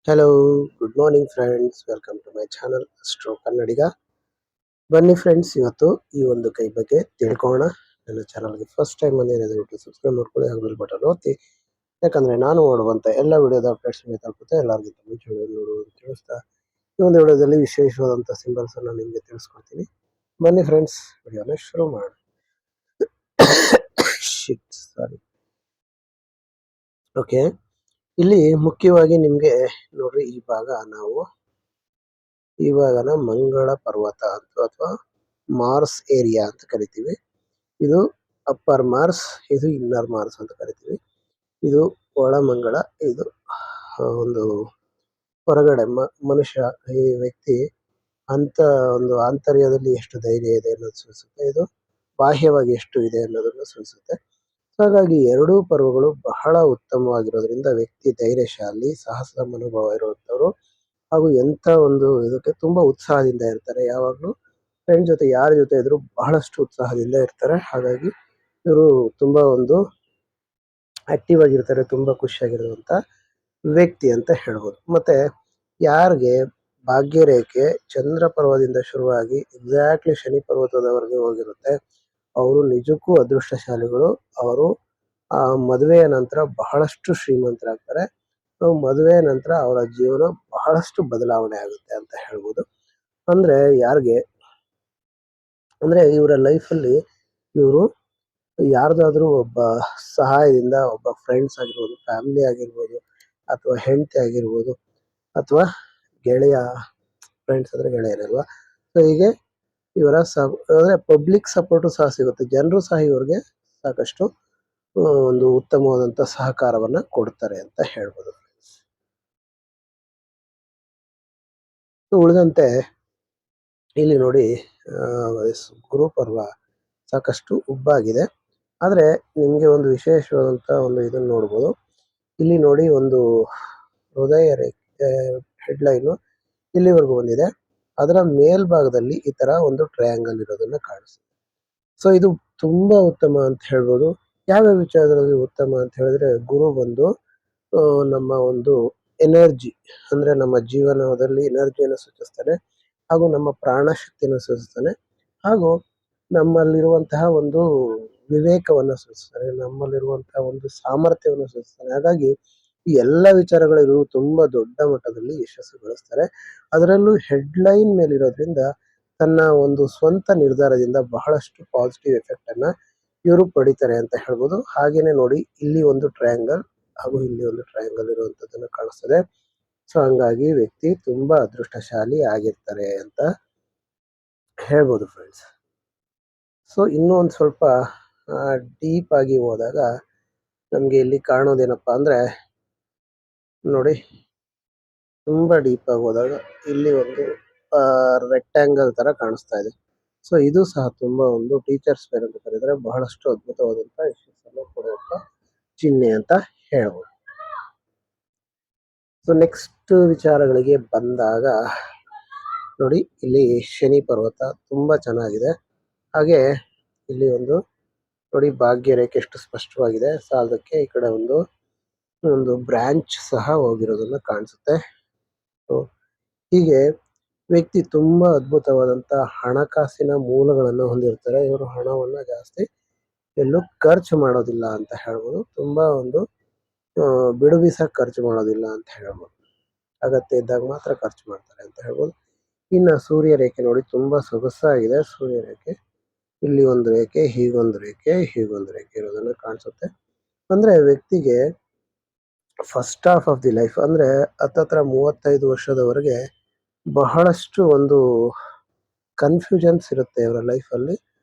Hello, good morning friends. Welcome to my channel astro Kannadiga. ಬನ್ನಿ friends, ಇವತ್ತು ಈ ಒಂದು ಕೈ ಬಗ್ಗೆ ತಿಳ್ಕೊಳ್ಳೋಣ. ನನ್ನ ಚಾನಲ್ಗೆ ಫಸ್ಟ್ ಟೈಮ್ ಬಂದಿರೋದು ಸಬ್ಸ್ಕ್ರೈಬ್ ಮಾಡ್ಕೊಳ್ಳಿ, ಹಾಗೂ ಬೆಲ್ ಬಟನ್ ಒತ್ತಿ. ಯಾಕಂದ್ರೆ ನಾನು ಮಾಡುವಂತ ಎಲ್ಲ ವಿಡಿಯೋದ ಅಪ್ಡೇಟ್ಸ್ ತಲುಪುತ್ತೆ ಎಲ್ಲರಿಗಿಂತ ಮುಂಚೆ ವಿಡಿಯೋ ನೋಡುವುದು ತಿಳಿಸ್ತಾ ಈ ಒಂದು ವಿಡಿಯೋದಲ್ಲಿ ವಿಶೇಷವಾದಂಥ ಸಿಂಬಲ್ಸ್ ಅನ್ನು ನಿಮಗೆ ತಿಳಿಸ್ಕೊಡ್ತೀನಿ. ಬನ್ನಿ ಫ್ರೆಂಡ್ಸ್, ವಿಡಿಯೋನ ಶುರು ಮಾಡೋಣ. ಸಾರಿ. ಓಕೆ, ಇಲ್ಲಿ ಮುಖ್ಯವಾಗಿ ನಿಮಗೆ ನೋಡ್ರಿ, ಇವಾಗನ ಮಂಗಳ ಪರ್ವತ ಅಥವಾ ಮಾರ್ಸ್ ಏರಿಯಾ ಅಂತ ಕರಿತೀವಿ. ಇದು ಅಪ್ಪರ್ ಮಾರ್ಸ್, ಇದು ಇನ್ನರ್ ಮಾರ್ಸ್ ಅಂತ ಕರಿತೀವಿ. ಇದು ಒಳಮಂಗಳ, ಇದು ಒಂದು ಹೊರಗಡೆ ಮನುಷ್ಯ, ಈ ವ್ಯಕ್ತಿ ಅಂತ ಒಂದು ಆಂತರ್ಯದಲ್ಲಿ ಎಷ್ಟು ಧೈರ್ಯ ಇದೆ ಅನ್ನೋದು ಸೂಚಿಸುತ್ತೆ. ಇದು ಬಾಹ್ಯವಾಗಿ ಎಷ್ಟು ಇದೆ ಅನ್ನೋದನ್ನು ಸೂಚಿಸುತ್ತೆ. ಹಾಗಾಗಿ ಎರಡೂ ಪರ್ವಗಳು ಬಹಳ ಉತ್ತಮವಾಗಿರೋದ್ರಿಂದ ವ್ಯಕ್ತಿ ಧೈರ್ಯಶಾಲಿ, ಸಾಹಸದ ಮನೋಭಾವ ಇರುವಂಥವ್ರು, ಹಾಗೂ ಎಂಥ ಒಂದು ಇದಕ್ಕೆ ತುಂಬಾ ಉತ್ಸಾಹದಿಂದ ಇರ್ತಾರೆ. ಯಾವಾಗಲೂ ಫ್ರೆಂಡ್ ಜೊತೆ ಯಾರ ಜೊತೆ ಇದ್ರು ಬಹಳಷ್ಟು ಉತ್ಸಾಹದಿಂದ ಇರ್ತಾರೆ. ಹಾಗಾಗಿ ಇವರು ತುಂಬಾ ಒಂದು ಆಕ್ಟಿವ್ ಆಗಿರ್ತಾರೆ, ತುಂಬಾ ಖುಷಿಯಾಗಿರುವಂತ ವ್ಯಕ್ತಿ ಅಂತ ಹೇಳ್ಬೋದು. ಮತ್ತೆ ಯಾರಿಗೆ ಭಾಗ್ಯರೇಖೆ ಚಂದ್ರ ಪರ್ವದಿಂದ ಶುರುವಾಗಿ ಎಕ್ಸಾಕ್ಟ್ಲಿ ಶನಿ ಪರ್ವತದವರೆಗೆ ಹೋಗಿರುತ್ತೆ, ಅವರು ನಿಜಕ್ಕೂ ಅದೃಷ್ಟಶಾಲಿಗಳು. ಅವರು ಆ ಮದುವೆಯ ನಂತರ ಬಹಳಷ್ಟು ಶ್ರೀಮಂತರಾಗ್ತಾರೆ. ಮದುವೆಯ ನಂತರ ಅವರ ಜೀವನ ಬಹಳಷ್ಟು ಬದಲಾವಣೆ ಆಗುತ್ತೆ ಅಂತ ಹೇಳ್ಬೋದು. ಅಂದ್ರೆ ಯಾರಿಗೆ ಅಂದ್ರೆ ಇವರ ಲೈಫಲ್ಲಿ ಇವರು ಯಾರ್ದಾದ್ರೂ ಒಬ್ಬ ಸಹಾಯದಿಂದ, ಒಬ್ಬ ಫ್ರೆಂಡ್ಸ್ ಆಗಿರ್ಬೋದು, ಫ್ಯಾಮಿಲಿ ಆಗಿರ್ಬೋದು, ಅಥವಾ ಹೆಂಡತಿ ಆಗಿರ್ಬೋದು, ಅಥವಾ ಗೆಳೆಯ, ಫ್ರೆಂಡ್ಸ್ ಅಂದ್ರೆ ಗೆಳೆಯರಲ್ವಾ. ಸೊ ಹೀಗೆ ಇವರ ಅಂದ್ರೆ ಪಬ್ಲಿಕ್ ಸಪೋರ್ಟು ಸಹ ಸಿಗುತ್ತೆ. ಜನರು ಸಹ ಇವ್ರಿಗೆ ಸಾಕಷ್ಟು ಒಂದು ಉತ್ತಮವಾದಂತ ಸಹಕಾರವನ್ನ ಕೊಡ್ತಾರೆ ಅಂತ ಹೇಳ್ಬೋದು. ಉಳಿದಂತೆ ಇಲ್ಲಿ ನೋಡಿ, ಗುರು ಪರ್ವ ಸಾಕಷ್ಟು ಉಬ್ಬಾಗಿದೆ. ಆದರೆ ನಿಮಗೆ ಒಂದು ವಿಶೇಷವಾದಂಥ ಒಂದು ಇದನ್ನು ನೋಡ್ಬೋದು. ಇಲ್ಲಿ ನೋಡಿ, ಒಂದು ಹೃದಯ ರೇಖೆ ಹೆಡ್ಲೈನು ಇಲ್ಲಿವರೆಗೂ ಬಂದಿದೆ. ಅದರ ಮೇಲ್ಭಾಗದಲ್ಲಿ ಈ ತರ ಒಂದು ಟ್ರಯಾಂಗಲ್ ಇರೋದನ್ನ ಕಾಣಿಸುತ್ತೆ. ಸೊ ಇದು ತುಂಬಾ ಉತ್ತಮ ಅಂತ ಹೇಳ್ಬೋದು. ಯಾವ್ಯಾವ ವಿಚಾರದಲ್ಲಿ ಉತ್ತಮ ಅಂತ ಹೇಳಿದ್ರೆ, ಗುರು ಬಂದು ನಮ್ಮ ಒಂದು ಎನರ್ಜಿ, ಅಂದ್ರೆ ನಮ್ಮ ಜೀವನದಲ್ಲಿ ಎನರ್ಜಿಯನ್ನು ಸೂಚಿಸ್ತಾನೆ, ಹಾಗೂ ನಮ್ಮ ಪ್ರಾಣ ಶಕ್ತಿಯನ್ನು ಸೂಚಿಸ್ತಾನೆ, ಹಾಗೂ ನಮ್ಮಲ್ಲಿರುವಂತಹ ಒಂದು ವಿವೇಕವನ್ನು ಸೂಚಿಸ್ತಾನೆ, ನಮ್ಮಲ್ಲಿರುವಂತಹ ಒಂದು ಸಾಮರ್ಥ್ಯವನ್ನು ಸೂಚಿಸ್ತಾನೆ. ಹಾಗಾಗಿ ಈ ಎಲ್ಲ ವಿಚಾರಗಳು ಇವರು ತುಂಬಾ ದೊಡ್ಡ ಮಟ್ಟದಲ್ಲಿ ಯಶಸ್ಸು ಗಳಿಸ್ತಾರೆ. ಅದರಲ್ಲೂ ಹೆಡ್ಲೈನ್ ಮೇಲಿರೋದ್ರಿಂದ ತನ್ನ ಒಂದು ಸ್ವಂತ ನಿರ್ಧಾರದಿಂದ ಬಹಳಷ್ಟು ಪಾಸಿಟಿವ್ ಎಫೆಕ್ಟ್ ಅನ್ನ ಇವರು ಪಡಿತಾರೆ ಅಂತ ಹೇಳ್ಬೋದು. ಹಾಗೇನೆ ನೋಡಿ, ಇಲ್ಲಿ ಒಂದು ಟ್ರಯಾಂಗಲ್ ಹಾಗೂ ಇಲ್ಲಿ ಒಂದು ಟ್ರಯಾಂಗಲ್ ಇರುವಂತದ್ದನ್ನ ಕಾಣಿಸ್ತದೆ. ಸೊ ಹಂಗಾಗಿ ವ್ಯಕ್ತಿ ತುಂಬಾ ಅದೃಷ್ಟಶಾಲಿ ಆಗಿರ್ತಾರೆ ಅಂತ ಹೇಳ್ಬೋದು ಫ್ರೆಂಡ್ಸ್. ಸೊ ಇನ್ನೂ ಒಂದು ಸ್ವಲ್ಪ ಡೀಪ್ ಆಗಿ ಹೋದಾಗ ನಮ್ಗೆ ಇಲ್ಲಿ ಕಾಣೋದೇನಪ್ಪಾ ಅಂದ್ರೆ, ನೋಡಿ, ತುಂಬಾ ಡೀಪ್ ಆಗಿ ಹೋದಾಗ ಇಲ್ಲಿ ಒಂದು ರೆಕ್ಟ್ಯಾಂಗಲ್ ತರ ಕಾಣಿಸ್ತಾ ಇದೆ. ಸೊ ಇದು ಸಹ ತುಂಬಾ ಒಂದು ಟೀಚರ್ಸ್ ಫೇರ್ ಅಂತ ಕರೆದ್ರೆ ಬಹಳಷ್ಟು ಅದ್ಭುತವಾದಂತ ಯಶಸ್ಸನ್ನು ಕೊಡುವಂತ ಚಿಹ್ನೆ ಅಂತ ಹೇಳ್ಬೋದು. ಸೊ ನೆಕ್ಸ್ಟ್ ವಿಚಾರಗಳಿಗೆ ಬಂದಾಗ ನೋಡಿ, ಇಲ್ಲಿ ಶನಿ ಪರ್ವತ ತುಂಬಾ ಚೆನ್ನಾಗಿದೆ. ಹಾಗೆ ಇಲ್ಲಿ ಒಂದು ನೋಡಿ, ಭಾಗ್ಯ ರೇಖೆ ಎಷ್ಟು ಸ್ಪಷ್ಟವಾಗಿದೆ. ಸಾಲದಕ್ಕೆ ಈ ಕಡೆ ಒಂದು ಒಂದು ಬ್ರಾಂಚ್ ಸಹ ಹೋಗಿರೋದನ್ನ ಕಾಣಿಸುತ್ತೆ. ಹೀಗೆ ವ್ಯಕ್ತಿ ತುಂಬಾ ಅದ್ಭುತವಾದಂತ ಹಣಕಾಸಿನ ಮೂಲಗಳನ್ನು ಹೊಂದಿರ್ತಾರೆ. ಇವರು ಹಣವನ್ನ ಜಾಸ್ತಿ ಎಲ್ಲೂ ಖರ್ಚು ಮಾಡೋದಿಲ್ಲ ಅಂತ ಹೇಳ್ಬೋದು. ತುಂಬಾ ಒಂದು ಬಿಡುಬಿಸಾಗಿ ಖರ್ಚು ಮಾಡೋದಿಲ್ಲ ಅಂತ ಹೇಳ್ಬೋದು. ಅಗತ್ಯ ಇದ್ದಾಗ ಮಾತ್ರ ಖರ್ಚು ಮಾಡ್ತಾರೆ ಅಂತ ಹೇಳ್ಬೋದು. ಇನ್ನು ಸೂರ್ಯ ರೇಖೆ ನೋಡಿ, ತುಂಬಾ ಸೊಗಸಾಗಿದೆ ಸೂರ್ಯ ರೇಖೆ. ಇಲ್ಲಿ ಒಂದು ರೇಖೆ, ಹೀಗೊಂದು ರೇಖೆ, ಹೀಗೊಂದು ರೇಖೆ ಇರೋದನ್ನ ಕಾಣಿಸುತ್ತೆ. ಅಂದ್ರೆ ವ್ಯಕ್ತಿಗೆ first half of the life, ಅಂದ್ರೆ ಹತ್ತತ್ರ 35 ವರ್ಷದವರೆಗೆ ಬಹಳಷ್ಟು ಒಂದು ಕನ್ಫ್ಯೂಷನ್ಸ್ ಇರುತ್ತೆ ಇವರ ಲೈಫಲ್ಲಿ.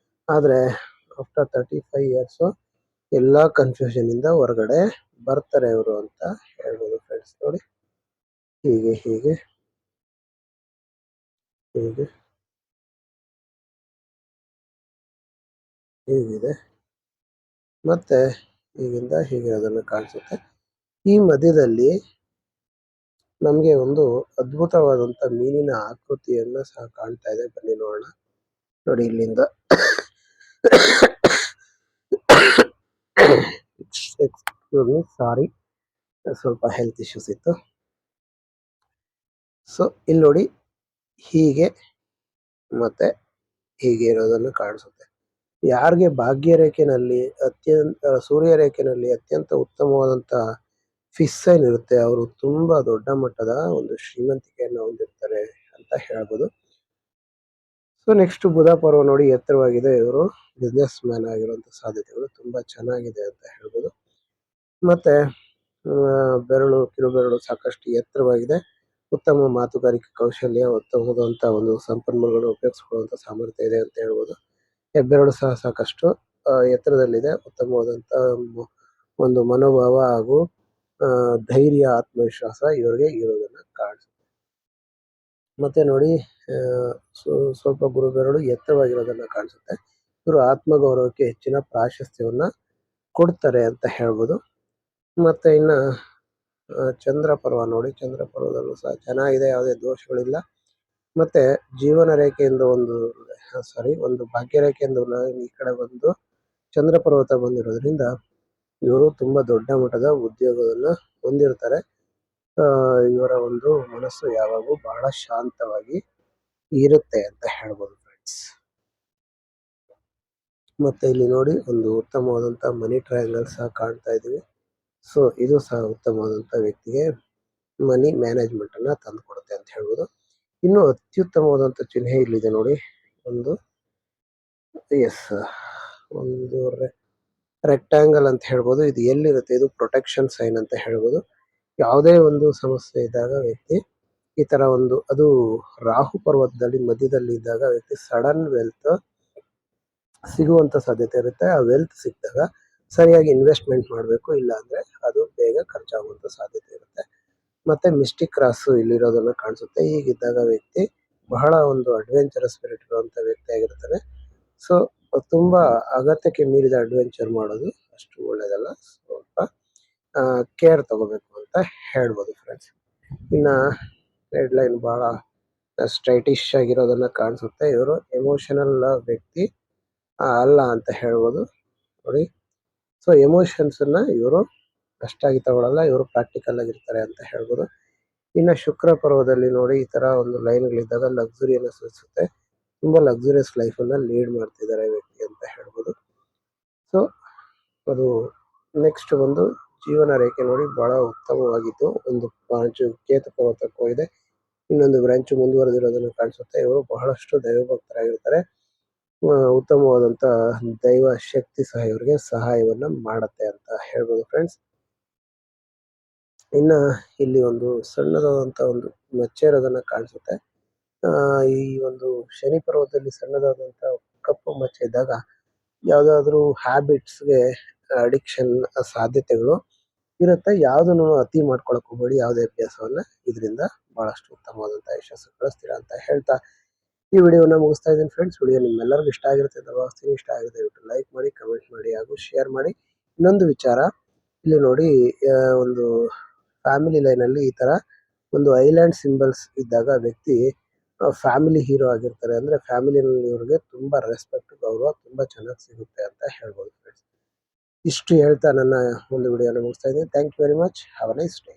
ಆದರೆ ಆಫ್ಟರ್ 35 ಇಯರ್ಸ್ ಎಲ್ಲ ಕನ್ಫ್ಯೂಷನ್ ಇಂದ ಹೊರಗಡೆ ಬರ್ತಾರೆ ಇವರು ಅಂತ ಹೇಳ್ಬೋದು ಫ್ರೆಂಡ್ಸ್. ನೋಡಿ, ಹೀಗೆ ಹೀಗೆ ಹೀಗೆ ಹೀಗಿದೆ, ಮತ್ತೆ ಹೀಗಿಂದ ಹೀಗೆ ಅದನ್ನು ಕಾಣಿಸುತ್ತೆ. ಈ ಮಧ್ಯದಲ್ಲಿ ನಮಗೆ ಒಂದು ಅದ್ಭುತವಾದಂತ ಮೀನಿನ ಆಕೃತಿಯನ್ನ ಸಹ ಕಾಣ್ತಾ ಇದೆ. ಬನ್ನಿ ನೋಡೋಣ. ನೋಡಿ, ಇಲ್ಲಿಂದ ಎಕ್ಸ್ಕ್ಯೂಸ್ ಮೀ, ಸಾರಿ, ಸ್ವಲ್ಪ ಹೆಲ್ತ್ ಇಶ್ಯೂಸ್ ಇತ್ತು. ಸೊ ಇಲ್ಲಿ ನೋಡಿ ಹೀಗೆ ಮತ್ತೆ ಹೀಗೆ ಇರೋದನ್ನು ಕಾಣಿಸುತ್ತೆ. ಯಾರಿಗೆ ಭಾಗ್ಯರೇಖೆನಲ್ಲಿ ಸೂರ್ಯರೇಖೆನಲ್ಲಿ ಅತ್ಯಂತ ಉತ್ತಮವಾದಂತಹ ಫಿಶ್ ಸೈನ್ ಇರುತ್ತೆ ಅವರು ತುಂಬಾ ದೊಡ್ಡ ಮಟ್ಟದ ಒಂದು ಶ್ರೀಮಂತಿಕೆಯನ್ನು ಹೊಂದಿರ್ತಾರೆ ಅಂತ ಹೇಳ್ಬೋದು. ಸೊ ನೆಕ್ಸ್ಟ್ ಬುಧ ಪರ್ವ ನೋಡಿ ಎತ್ತರವಾಗಿದೆ, ಇವರು ಬಿಸ್ನೆಸ್ ಮ್ಯಾನ್ ಆಗಿರುವಂತ ಸಾಧ್ಯತೆಗಳು ತುಂಬಾ ಚೆನ್ನಾಗಿದೆ ಅಂತ ಹೇಳ್ಬೋದು. ಮತ್ತೆ ಕಿರುಬೆರಳು ಸಾಕಷ್ಟು ಎತ್ತರವಾಗಿದೆ, ಉತ್ತಮ ಮಾತುಗಾರಿಕೆ ಕೌಶಲ್ಯ, ಉತ್ತಮವಾದಂತ ಒಂದು ಸಂಪನ್ಮೂಲಗಳನ್ನು ಉಪಯೋಗಿಸಿಕೊಳ್ಳುವಂತ ಸಾಮರ್ಥ್ಯ ಇದೆ ಅಂತ ಹೇಳ್ಬೋದು. ಹೆಬ್ಬೆರಳು ಸಹ ಸಾಕಷ್ಟು ಎತ್ತರದಲ್ಲಿದೆ, ಉತ್ತಮವಾದಂತ ಒಂದು ಮನೋಭಾವ ಹಾಗೂ ಧೈರ್ಯ, ಆತ್ಮವಿಶ್ವಾಸ ಇವರಿಗೆ ಇರೋದನ್ನ ಕಾಣಿಸುತ್ತೆ. ಮತ್ತೆ ನೋಡಿ ಸ್ವಲ್ಪ ಗುರುಬೆರಳು ಎತ್ತರವಾಗಿರೋದನ್ನ ಕಾಣಿಸುತ್ತೆ. ಇವರು ಆತ್ಮಗೌರವಕ್ಕೆ ಹೆಚ್ಚಿನ ಪ್ರಾಶಸ್ತ್ಯವನ್ನ ಕೊಡ್ತಾರೆ ಅಂತ ಹೇಳ್ಬೋದು. ಮತ್ತೆ ಇನ್ನ ಚಂದ್ರ ಪರ್ವ ನೋಡಿ, ಚಂದ್ರ ಪರ್ವದಲ್ಲೂ ಸಹ ಚೆನ್ನಾಗಿದೆ, ಯಾವುದೇ ದೋಷಗಳಿಲ್ಲ. ಮತ್ತೆ ಜೀವನ ರೇಖೆಯಿಂದ ಒಂದು ಭಾಗ್ಯ ರೇಖೆಯಿಂದ ಈ ಕಡೆ ಬಂದು ಚಂದ್ರ ಪರ್ವತ ಬಂದಿರೋದ್ರಿಂದ ಇವರು ತುಂಬಾ ದೊಡ್ಡ ಮಟ್ಟದ ಉದ್ಯೋಗವನ್ನ ಹೊಂದಿರ್ತಾರೆ. ಇವರ ಒಂದು ಮನಸ್ಸು ಯಾವಾಗೂ ಬಹಳ ಶಾಂತವಾಗಿ ಇರುತ್ತೆ ಅಂತ ಹೇಳ್ಬೋದು ಫ್ರೆಂಡ್ಸ್. ಮತ್ತೆ ಇಲ್ಲಿ ನೋಡಿ ಒಂದು ಉತ್ತಮವಾದಂತ ಮನಿ ಟ್ರಯಾಂಗಲ್ ಸಹ ಕಾಣ್ತಾ ಇದೀವಿ. ಸೊ ಇದು ಸಹ ಉತ್ತಮವಾದಂತ ವ್ಯಕ್ತಿಗೆ ಮನಿ ಮ್ಯಾನೇಜ್ಮೆಂಟ್ ಅನ್ನ ತಂದುಕೊಡುತ್ತೆ ಅಂತ ಹೇಳ್ಬೋದು. ಇನ್ನು ಅತ್ಯುತ್ತಮವಾದಂತ ಚಿಹ್ನೆ ಇಲ್ಲಿದೆ ನೋಡಿ, ಒಂದು ಒಂದು ರೆಕ್ಟಾಂಗಲ್ ಅಂತ ಹೇಳ್ಬೋದು. ಇದು ಎಲ್ಲಿರುತ್ತೆ, ಇದು ಪ್ರೊಟೆಕ್ಷನ್ ಸೈನ್ ಅಂತ ಹೇಳ್ಬೋದು. ಯಾವುದೇ ಒಂದು ಸಮಸ್ಯೆ ಇದ್ದಾಗ ವ್ಯಕ್ತಿ ಈ ತರ ಅದು ರಾಹು ಪರ್ವತದಲ್ಲಿ ಮಧ್ಯದಲ್ಲಿ ಇದ್ದಾಗ ವ್ಯಕ್ತಿ ಸಡನ್ ವೆಲ್ತ್ ಸಿಗುವಂತ ಸಾಧ್ಯತೆ ಇರುತ್ತೆ. ಆ ವೆಲ್ತ್ ಸಿಕ್ಕಿದಾಗ ಸರಿಯಾಗಿ ಇನ್ವೆಸ್ಟ್ಮೆಂಟ್ ಮಾಡಬೇಕು, ಇಲ್ಲ ಅಂದ್ರೆ ಅದು ಬೇಗ ಖರ್ಚಾಗುವಂತ ಸಾಧ್ಯತೆ ಇರುತ್ತೆ. ಮತ್ತೆ ಮಿಸ್ಟಿಕ್ ಕ್ರಾಸ್ ಇಲ್ಲಿರೋದನ್ನ ಕಾಣಿಸುತ್ತೆ. ಹೀಗಿದ್ದಾಗ ವ್ಯಕ್ತಿ ಬಹಳ ಒಂದು ಅಡ್ವೆಂಚರಸ್ ಸ್ಪಿರಿಟ್ ಇರುವಂತ ವ್ಯಕ್ತಿ ಆಗಿರ್ತಾನೆ. ಸೊ ತುಂಬಾ ಅಗತ್ಯಕ್ಕೆ ಮೀರಿದ ಅಡ್ವೆಂಚರ್ ಮಾಡೋದು ಅಷ್ಟು ಒಳ್ಳೇದಲ್ಲ, ಸ್ವಲ್ಪ ಕೇರ್ ತಗೋಬೇಕು ಅಂತ ಹೇಳ್ಬೋದು ಫ್ರೆಂಡ್ಸ್. ಇನ್ನ ರೆಡ್ ಲೈನ್ ಬಹಳ ಸ್ಟ್ರೈಟಿಶ್ ಆಗಿರೋದನ್ನ ಕಾಣಿಸುತ್ತೆ. ಇವರು ಎಮೋಷನಲ್ ವ್ಯಕ್ತಿ ಅಲ್ಲ ಅಂತ ಹೇಳ್ಬೋದು ನೋಡಿ. ಸೊ ಎಮೋಷನ್ಸ್ ಅನ್ನ ಇವರು ಅಷ್ಟಾಗಿ ತಗೊಳಲ್ಲ, ಇವರು ಪ್ರಾಕ್ಟಿಕಲ್ ಆಗಿರ್ತಾರೆ ಅಂತ ಹೇಳ್ಬೋದು. ಇನ್ನು ಶುಕ್ರ ಪರ್ವದಲ್ಲಿ ನೋಡಿ ಈ ತರ ಒಂದು ಲೈನ್ಗಳಿದ್ದಾಗ ಲಕ್ಸುರಿಯನ್ನು ಸೂಚಿಸುತ್ತೆ. ತುಂಬಾ ಲಕ್ಸುರಿಯಸ್ ಲೈಫ್ ಅನ್ನ ಲೀಡ್ ಮಾಡ್ತಿದ್ದಾರೆ ವ್ಯಕ್ತಿ ಅಂತ ಹೇಳ್ಬೋದು. ಸೊ ಅದು ನೆಕ್ಸ್ಟ್ ಒಂದು ಜೀವನ ರೇಖೆ ನೋಡಿ ಬಹಳ ಉತ್ತಮವಾಗಿದ್ದು, ಒಂದು ಬ್ರಾಂಚು ಕೇತು ಪರ್ವತಕ್ಕೂ ಇದೆ, ಇನ್ನೊಂದು ಬ್ರಾಂಚ್ ಮುಂದುವರೆದಿರೋದನ್ನು ಕಾಣಿಸುತ್ತೆ. ಇವರು ಬಹಳಷ್ಟು ದೈವ ಭಕ್ತರಾಗಿರ್ತಾರೆ. ಉತ್ತಮವಾದಂತ ದೈವ ಶಕ್ತಿ ಸಹ ಇವರಿಗೆ ಸಹಾಯವನ್ನ ಮಾಡುತ್ತೆ ಅಂತ ಹೇಳ್ಬೋದು ಫ್ರೆಂಡ್ಸ್. ಇನ್ನ ಇಲ್ಲಿ ಒಂದು ಸಣ್ಣದಾದಂತ ಒಂದು ಮಚ್ಚೆ ಇರೋದನ್ನ ಕಾಣಿಸುತ್ತೆ. ಈ ಒಂದು ಶನಿ ಪರ್ವತದಲ್ಲಿ ಸಣ್ಣದಾದಂತ ಕಪ್ಪು ಮಚ್ಚೆ ಇದ್ದಾಗ ಯಾವ್ದಾದ್ರು ಹ್ಯಾಬಿಟ್ಸ್ಗೆ ಅಡಿಕ್ಷನ್ ಸಾಧ್ಯತೆಗಳು ಇರುತ್ತೆ. ಯಾವುದನ್ನು ಅತಿ ಮಾಡ್ಕೊಳಕ್ ಹೋಗ್ಬೇಡಿ, ಯಾವುದೇ ಅಭ್ಯಾಸವನ್ನ. ಇದರಿಂದ ಬಹಳಷ್ಟು ಉತ್ತಮವಾದಂತಹ ಯಶಸ್ಸು ಗಳಿಸ್ತೀರಾ ಅಂತ ಹೇಳ್ತಾ ಈ ವಿಡಿಯೋನ ಮುಗಿಸ್ತಾ ಇದ್ದೀನಿ ಫ್ರೆಂಡ್ಸ್. ವಿಡಿಯೋ ನಿಮ್ಮೆಲ್ಲರಿಗೂ ಇಷ್ಟ ಆಗಿರುತ್ತೆ ಅಂತ ಭಾವಿಸ್ತೀನಿ. ಇಷ್ಟ ಆಗಿದೆ ದಯವಿಟ್ಟು ಲೈಕ್ ಮಾಡಿ, ಕಮೆಂಟ್ ಮಾಡಿ ಹಾಗೂ ಶೇರ್ ಮಾಡಿ. ಇನ್ನೊಂದು ವಿಚಾರ, ಇಲ್ಲಿ ನೋಡಿ ಒಂದು ಫ್ಯಾಮಿಲಿ ಲೈನ್ ಅಲ್ಲಿ ಈ ತರ ಒಂದು ಐಲ್ಯಾಂಡ್ ಸಿಂಬಲ್ಸ್ ಇದ್ದಾಗ ವ್ಯಕ್ತಿ ಫ್ಯಾಮಿಲಿ ಹೀರೋ ಆಗಿರ್ತಾರೆ. ಅಂದ್ರೆ ಫ್ಯಾಮಿಲಿನಲ್ಲಿ ಇವ್ರಿಗೆ ತುಂಬಾ ರೆಸ್ಪೆಕ್ಟ್, ಗೌರವ ತುಂಬಾ ಚೆನ್ನಾಗಿ ಸಿಗುತ್ತೆ ಅಂತ ಹೇಳ್ಬೋದು ಫ್ರೆಂಡ್ಸ್. ಇಷ್ಟು ಹೇಳ್ತಾ ನನ್ನ ಒಂದು ವಿಡಿಯೋನ ಮುಗಿಸ್ತಾ ಇದ್ದೀನಿ. Thank you very much. Have a nice day.